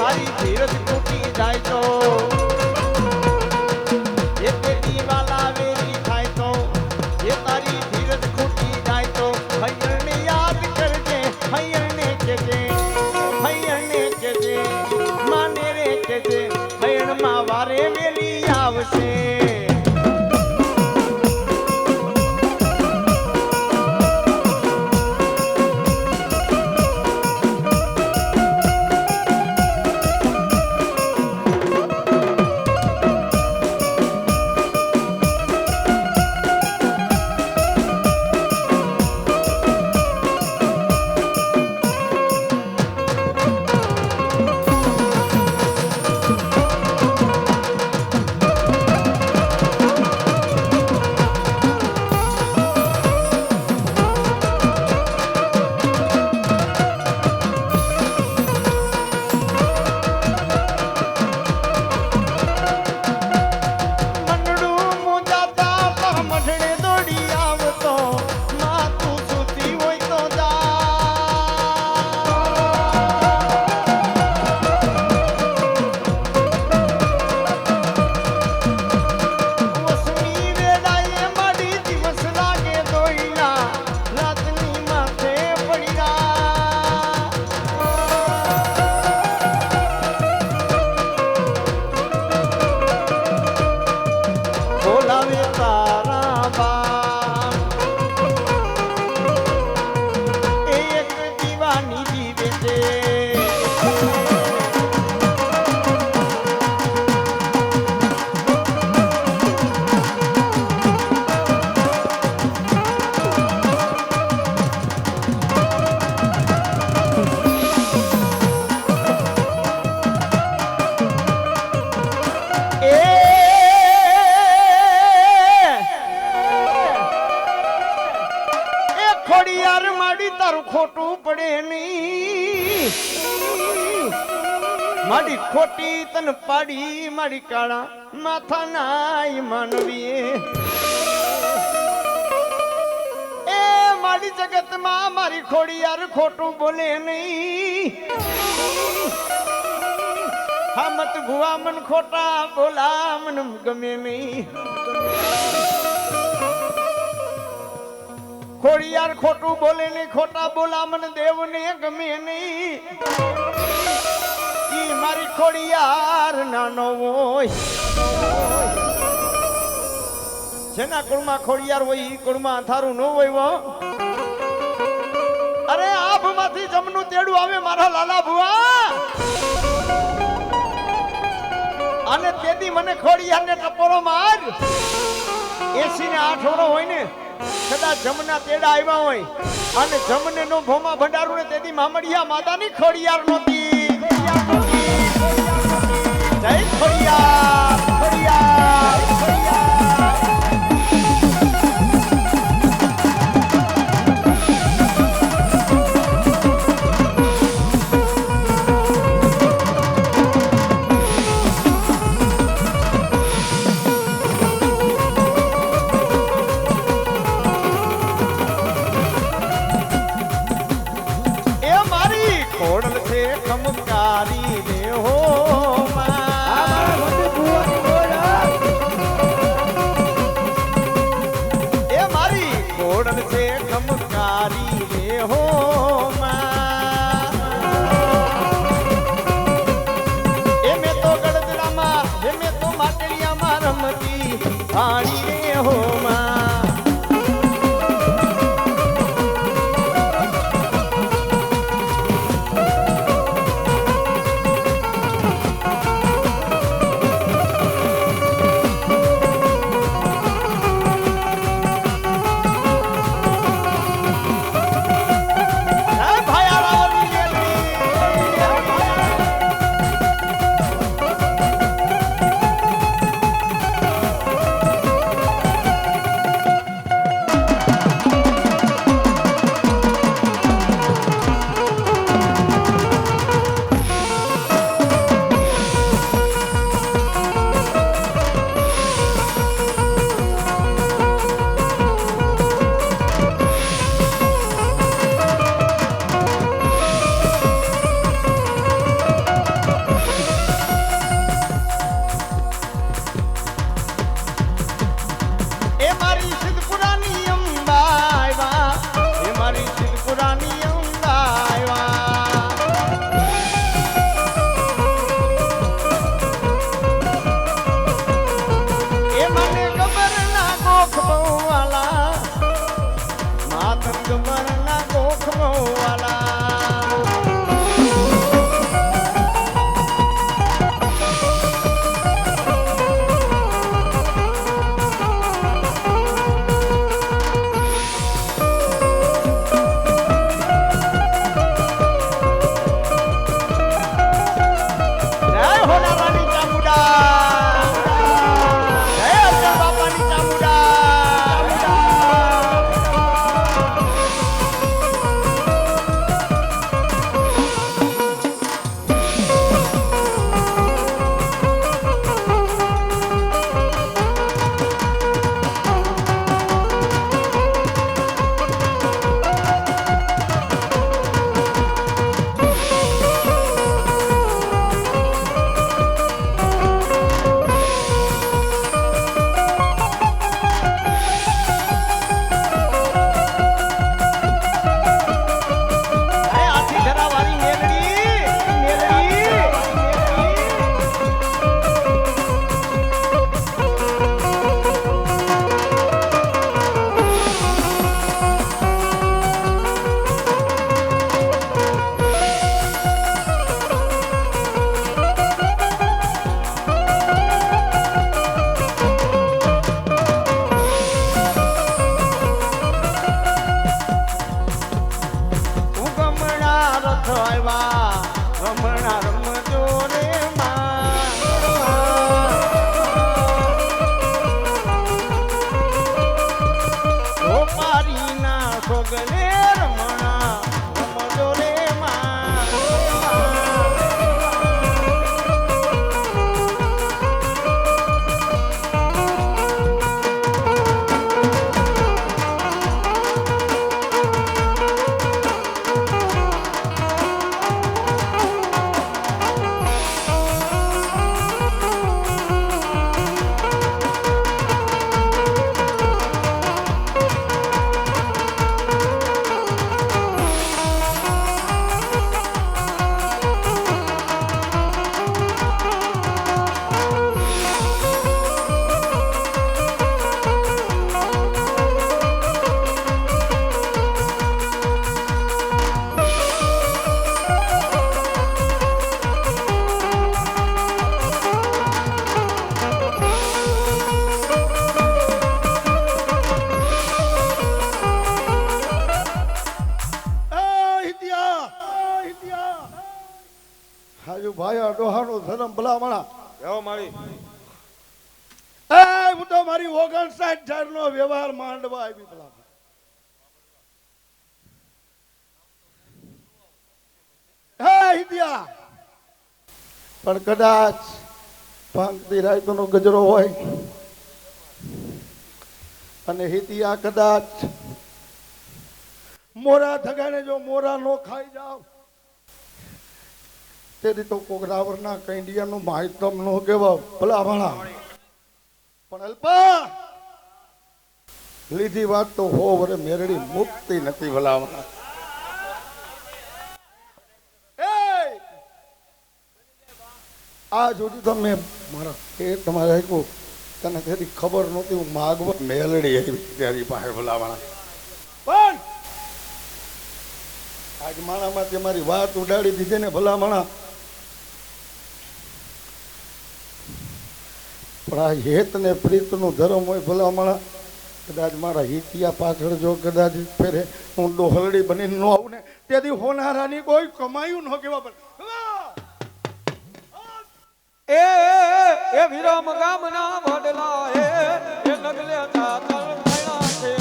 તારી ધીરજ તૂટી જાય તો એ પેટી વાલા વેરી થાય તો એ તારી ધીરજ ખૂટી જાય તો હૈયરને યાદ કરજે હૈયરને કેજે માને રે કેજે હૈયરમાં વારે વેલી આવશે ખોટું પડે નહીં મારી ખોટી તન પાડી મારી કાળા માથા નાય માનવીએ એ મારી જગતમાં મારી ખોડી યાર ખોટું બોલે નહીં હા મત ભુવા મન ખોટા બોલા મન ગમે નહીં ખોડિયાર ખોટું બોલે ને ખોટા બોલા મને દેવ ને ગમે નહીં ઈ મારી ખોડિયાર નાનો હોય જેના કુળમાં ખોડિયાર હોય ઈ કુળમાં થારું ન હોય અરે આભમાંથી જમનું તેડું આવે મારા લાલા ભુવા અને તેથી મને ખોડિયાર ને ટપોરો માર 80 ને 8 વર્ષ હોય ને કદાચ જમના તેડા આવ્યા હોય અને જમને નો ભોમા ભંડારું ને તેથી મામડિયા માતાની ખોડિયાર નોતી જય ખોડિયાર ખોડિયાર ખમકારી દે હો એ મારી ખોડલ છે ખમકારી દે હો એ મેં તો ગળદડામાં એ મેં તો માટલિયામાં રમતી ભાણી રે હો વ્યવહારનો ધર્મ ભલામણા એવો મારી એ હું તો મારી 59 નો વ્યવહાર માંડવા આવી ભલામણા હે હિતિયા પણ કદાચ પાંચથી રાતનો ગજરો હોય અને હિતિયા કદાચ મોરા ધગાને જો મોરા નો ખાઈ જાવ તેથી તો કોકરાવરના કૈંડિયાનું માહિતમ નો કેવા ભલામણા પણ અલ્પા લીધી વાત તો હો વરે મેરડી મુક્તિ નથી ભલામણા આ સુધી તો મેં મારા પેટ તમારે આપ્યું તને તેથી ખબર નહોતી હું માગવા મેલડી આવી તારી પાસે ભલામણા પણ આજ માણામાં મારી વાત ઉડાડી દીધી ને ભલામણા પણ આ હેત ને પ્રીતનું ધર્મ હોય ભલામણા કદાચ મારા હિતિયા પાછળ જો કદાચ ફેરે હું ડોહલડી બનીને ન આવું ને તેથી હોનારાની કોઈ કમાયું ન કેવા પણ એ વિરામ ગામના વડલા એ નગલે ચાતર ભણ્યા છે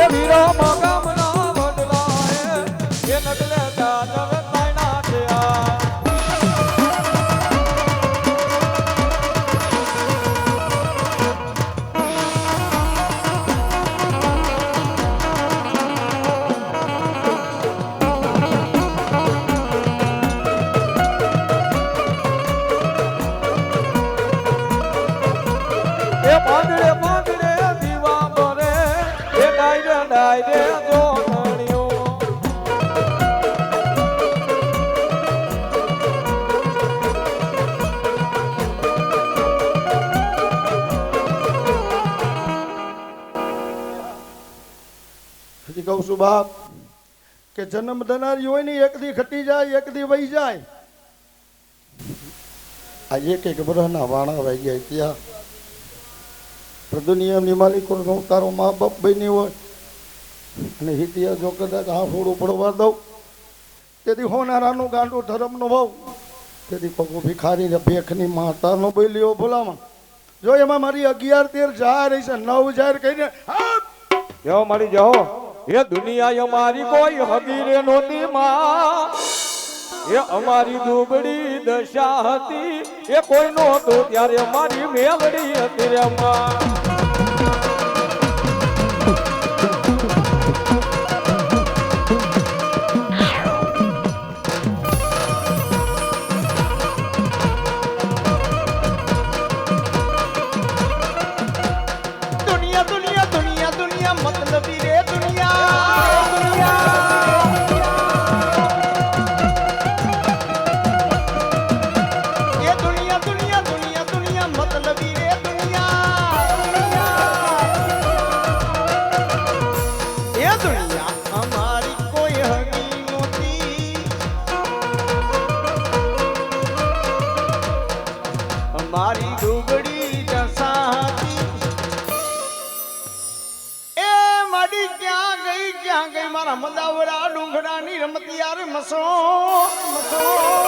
એ વિરામ ગામના વડલા એ નગલે ચાતર ભણ્યા છે પાંદડે પાંદડે દીવા બરે એ ડાયરે ડાયરે જોનણ્યો હજી કહું છું બાપ કે જન્મ દનારી હોય ને એક દી ઘટી જાય એક દી વહી જાય આ એક બરહના વાણા વહી ગયા ત્યાં દુનિયાની માલિકો તારો મા બાપ બની હોય અને હિતિયા જો કદાચ હાફોડું પડવા દઉં તેથી હોનારાનું ગાંડું ધર્મનો ભાવ તેથી કોકો ભિખારીને ભેખની માતાનો બોલ્યો ભલામણ જો એમાં મારી 11-13 જાહેર છે 9 જાહેર કહીને જો મારી જો એ દુનિયા અમારી કોઈ હગીરે નહોતી માં એ અમારી દુબળી દશા હતી એ કોઈ નહોતો ત્યારે અમારી મેલડી હતી રે માં મારી ડુગડી દસાતી એ માડી ક્યાં ગઈ મારા મદાવરા ડુંગરાની રમતી યાર મસો મસો